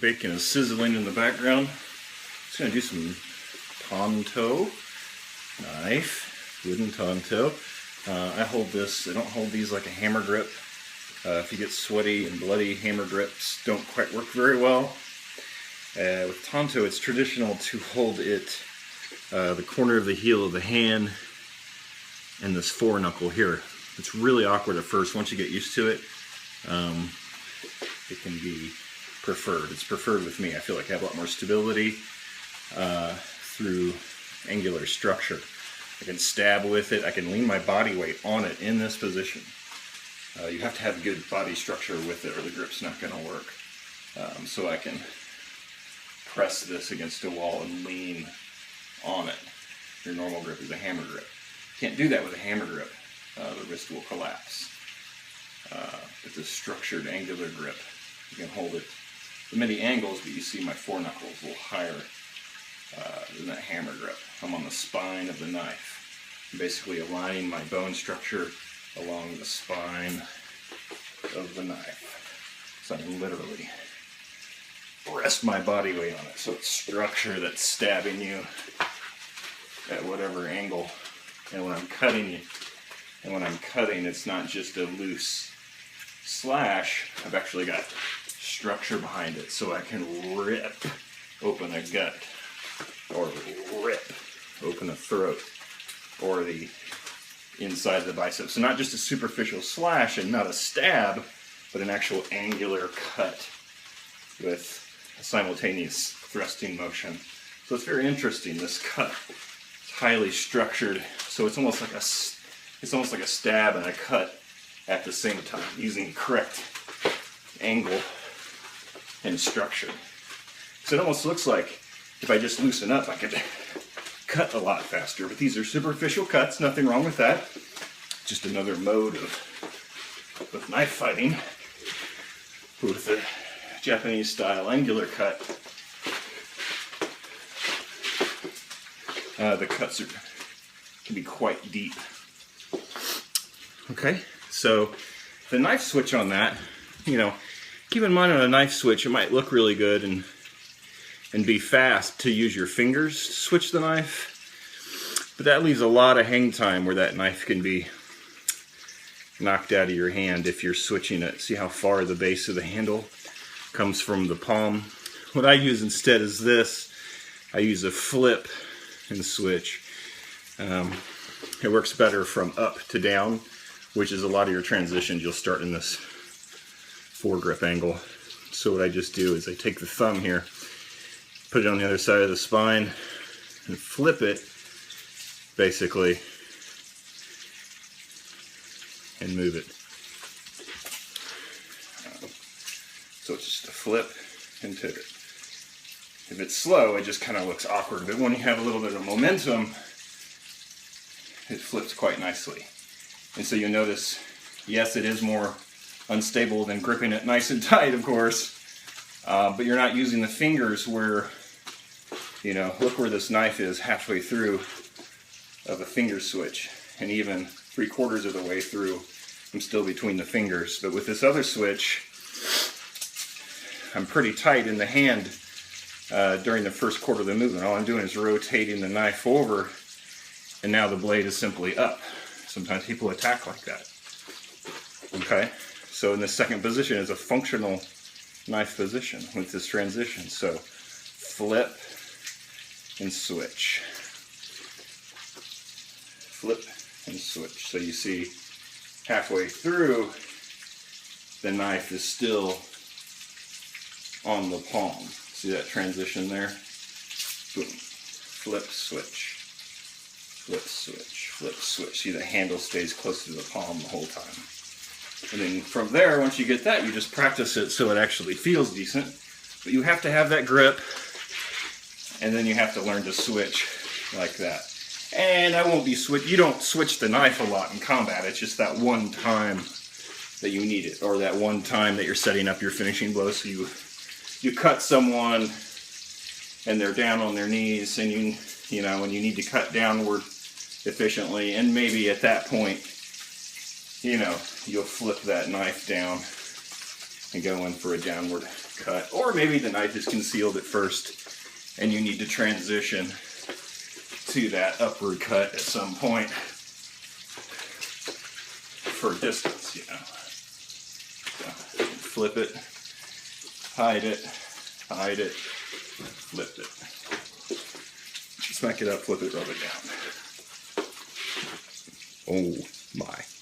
bacon is sizzling in the background. Just going to do some Tanto knife, wooden Tanto. I hold this, I don't hold these like a hammer grip. If you get sweaty and bloody, hammer grips don't quite work very well. With Tanto, it's traditional to hold it the corner of the heel of the hand and this foreknuckle here. It's really awkward at first. Once you get used to it, it can be preferred. It's preferred with me. I feel like I have a lot more stability through angular structure. I can stab with it. I can lean my body weight on it in this position. You have to have good body structure with it or the grip's not going to work. So I can press this against a wall and lean on it. Your normal grip is a hammer grip. You can't do that with a hammer grip. The wrist will collapse. It's a structured angular grip. You can hold it at many angles, but you see my foreknuckles a little higher than that hammer grip. I'm on the spine of the knife. I'm basically aligning my bone structure along the spine of the knife. So I can literally rest my body weight on it. So it's structure that's stabbing you at whatever angle. And when I'm cutting it's not just a loose slash. I've actually got structure behind it, so I can rip open a gut, or rip open a throat, or the inside of the bicep. So not just a superficial slash and not a stab, but an actual angular cut with a simultaneous thrusting motion. So it's very interesting, this cut. It's highly structured, so it's almost like a stab and a cut at the same time, using correct angle and structure. So it almost looks like if I just loosen up, I could cut a lot faster. But these are superficial cuts, nothing wrong with that. Just another mode of knife fighting with a Japanese style angular cut. The cuts can be quite deep. Okay, so the knife switch on that, keep in mind on a knife switch it might look really good and be fast to use your fingers to switch the knife, but that leaves a lot of hang time where that knife can be knocked out of your hand if you're switching it. See how far the base of the handle comes from the palm? What I use instead is this. I use a flip and switch. It works better from up to down, which is a lot of your transitions. You'll start in this foregrip angle. So what I just do is I take the thumb here, put it on the other side of the spine, and flip it, basically, and move it. So it's just a flip and pivot. If it's slow, it just kind of looks awkward, but when you have a little bit of momentum, it flips quite nicely. And so you'll notice, yes, it is more unstable than gripping it nice and tight, of course, but you're not using the fingers where, look where this knife is halfway through of a finger switch, and even 3/4 of the way through, I'm still between the fingers. But with this other switch, I'm pretty tight in the hand during the first quarter of the movement. All I'm doing is rotating the knife over, and now the blade is simply up. Sometimes people attack like that. Okay, so in the second position is a functional knife position with this transition. So flip and switch. Flip and switch. So you see halfway through, the knife is still on the palm. See that transition there? Boom. Flip, switch. Flip, switch. Flip, switch. See, the handle stays close to the palm the whole time. And then from there, once you get that, you just practice it so it actually feels decent. But you have to have that grip, and then you have to learn to switch like that. And you don't switch the knife a lot in combat. It's just that one time that you need it, or that one time that you're setting up your finishing blow. So you cut someone and they're down on their knees, and when you need to cut downward efficiently, and maybe at that point, you'll flip that knife down and go in for a downward cut. Or maybe the knife is concealed at first and you need to transition to that upward cut at some point for distance, you know. So, flip it, hide it, flip it. Smack it up, flip it, rub it down. Oh my.